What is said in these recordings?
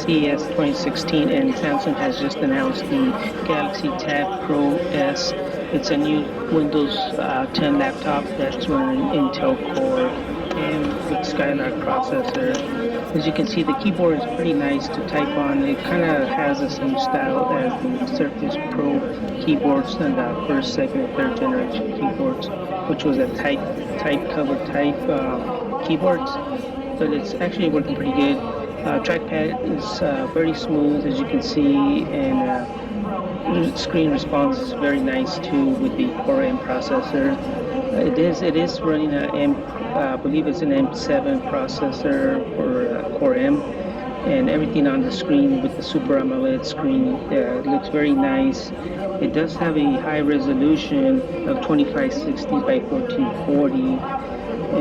CES 2016, and Samsung has just announced the Galaxy TabPro S. It's a new Windows 10 laptop that's running Intel Core and with Skylake processor. As you can see, the keyboard is pretty nice to type on. It kind of has the same style as the Surface Pro keyboards and the first, second, and third generation keyboards, which was a tight cover type keyboards. But it's actually working pretty good. Trackpad is very smooth, as you can see, and screen response is very nice too with the Core M processor. It is running I believe it's an M7 processor for Core M, and everything on the screen with the Super AMOLED screen looks very nice. It does have a high resolution of 2560 by 1440,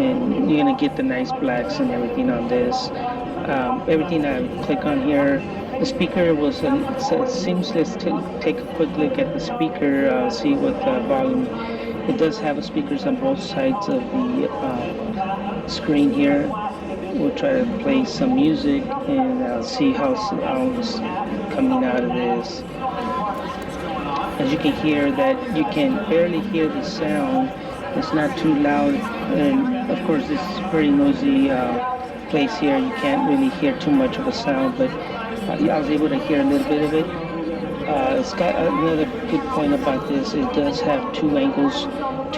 and you're gonna get the nice blacks and everything on this. Everything I click on here, the speaker was it seems. Let's take a quick look at the speaker, see what volume. It does have speakers on both sides of the screen here. We'll try to play some music and see how sounds coming out of this. As you can hear, that you can barely hear the sound. It's not too loud, and of course this is very noisy place here. You can't really hear too much of a sound, but I was able to hear a little bit of it. It's got another good point about this. It does have two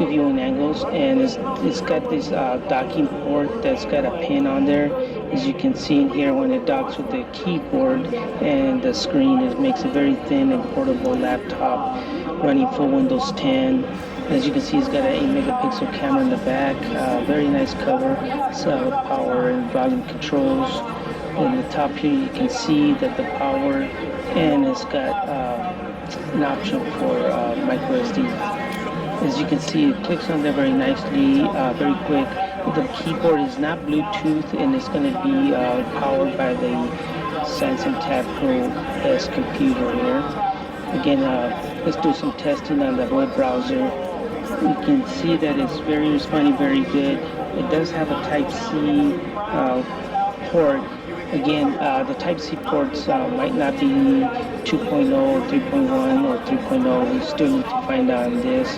viewing angles, and it's got this docking port that's got a pin on there. As you can see in here, when it docks with the keyboard and the screen, it makes a very thin and portable laptop running full Windows 10. As you can see, it's got an 8 megapixel camera in the back, very nice cover, so power and volume controls. In the top here, you can see that the power, and it's got an option for micro SD. As you can see, it clicks on there very nicely, very quick. The keyboard is not Bluetooth, and it's going to be powered by the Samsung TabPro S computer here. Again, let's do some testing on the web browser. You can see that it's responding very good. It does have a Type-C port. Again, the Type-C ports might not be 2.0, 3.1, or 3.0. We still need to find out on this.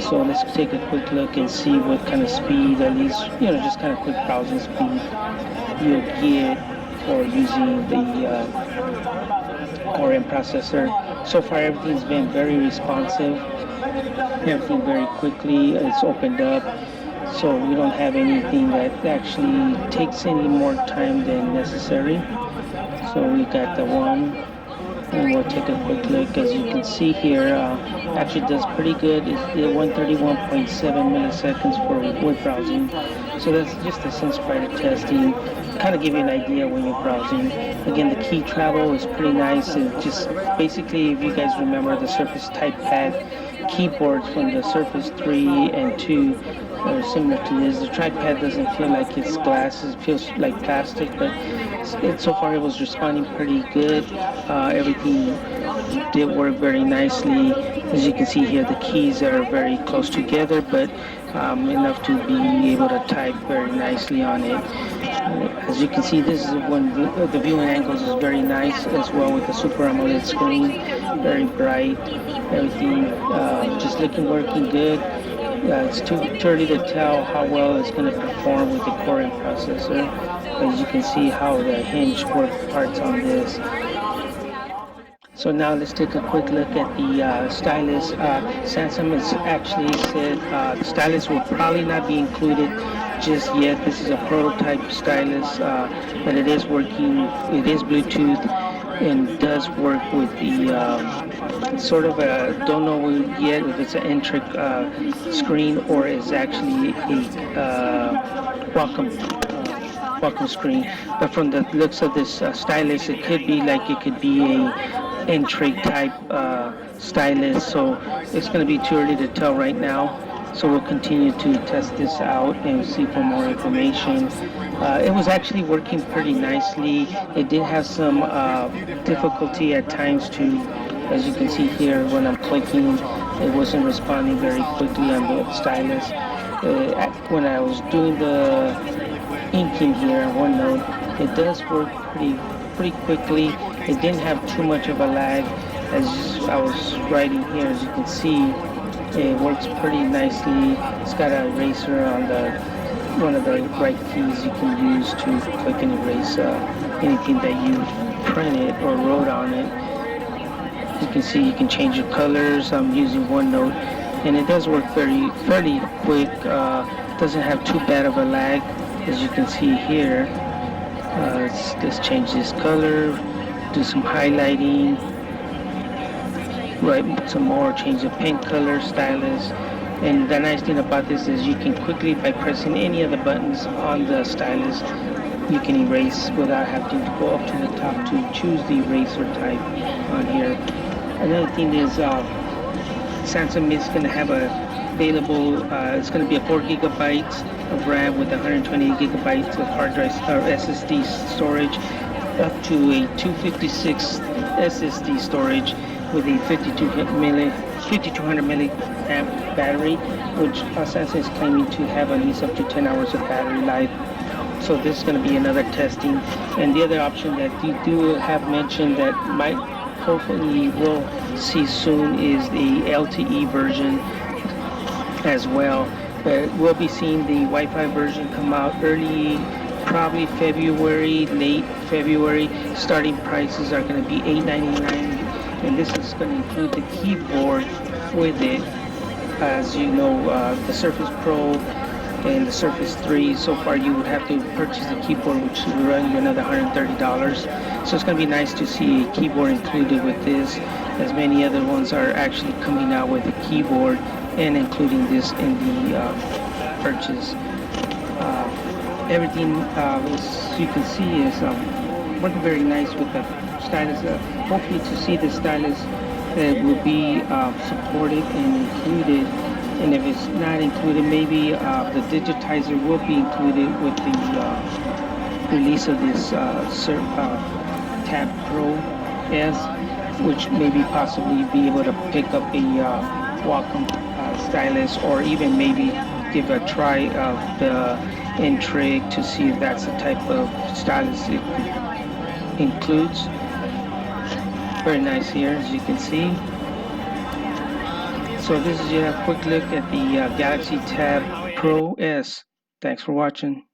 So let's take a quick look and see what kind of speed, at least, just kind of quick browsing speed you'll get for using the Core M processor. So far, everything's been very responsive. Everything very quickly. It's opened up, so we don't have anything that actually takes any more time than necessary. So we got the one, and we'll take a quick look. As you can see here, actually does pretty good. It's 131.7 milliseconds for web browsing. So that's just a sense prior to testing. Kind of give you an idea when you're browsing. Again, the key travel is pretty nice. It just basically, if you guys remember the Surface TypePad keyboards from the Surface 3 and 2 are similar to this. The trackpad doesn't feel like it's glass, it feels like plastic, but so far it was responding pretty good. Everything did work very nicely. As you can see here, the keys are very close together, but enough to be able to type very nicely on it. As you can see, this is when the viewing angles is very nice as well, with the Super AMOLED screen, very bright. Everything just working good. It's too early to tell how well it's going to perform with the Core M processor. As you can see how the hinge work parts on this. So now let's take a quick look at the stylus. Samsung has actually said the stylus will probably not be included just yet. This is a prototype stylus, but it is working. It is Bluetooth and does work with the sort of a, don't know yet if it's an N-trick screen or is actually a welcome screen. But from the looks of this stylus, it could be a N-trick type stylus. So it's going to be too early to tell right now. So we'll continue to test this out and see for more information. It was actually working pretty nicely. It did have some difficulty at times too. As you can see here, when I'm clicking, it wasn't responding very quickly on the stylus. When I was doing the inking here on OneNote, It does work pretty quickly. It didn't have too much of a lag. As I was writing here, as you can see, it works pretty nicely. It's got a eraser on the one of the right keys you can use to click and erase anything that you printed or wrote on it. You can see you can change your colors. I'm using OneNote, and it does work fairly quick. Doesn't have too bad of a lag, as you can see here. Let's change this color, do some highlighting, write some more, change the pen color, stylus. And the nice thing about this is you can quickly, by pressing any of the buttons on the stylus, you can erase without having to go up to the top to choose the eraser type on here. Another thing is Samsung is going to have available, it's going to be a 4 gigabytes of RAM with 128 gigabytes of hard drive or SSD storage, up to a 256 SSD storage with a 5200 milliamp battery, which Samsung is claiming to have at least up to 10 hours of battery life. So this is going to be another testing. And the other option that you do have mentioned that might hopefully we'll see soon is the LTE version as well. But we'll be seeing the Wi-Fi version come out early, probably February, late February. Starting prices are going to be $8.99, and this is going to include the keyboard with it. As you know, the Surface Pro and the Surface 3, so far you would have to purchase the keyboard, which will run you another $130. So it's going to be nice to see a keyboard included with this, as many other ones are actually coming out with a keyboard and including this in the purchase. Everything, as you can see, is working very nice with the stylus. Hopefully to see the stylus will be supported and included. And if it's not included, maybe the digitizer will be included with the release of this TabPro S, which maybe possibly be able to pick up a Wacom stylus, or even maybe give a try of the N-Trig to see if that's the type of stylus it includes. Very nice here, as you can see. So this is a quick look at the Galaxy TabPro S. Thanks for watching.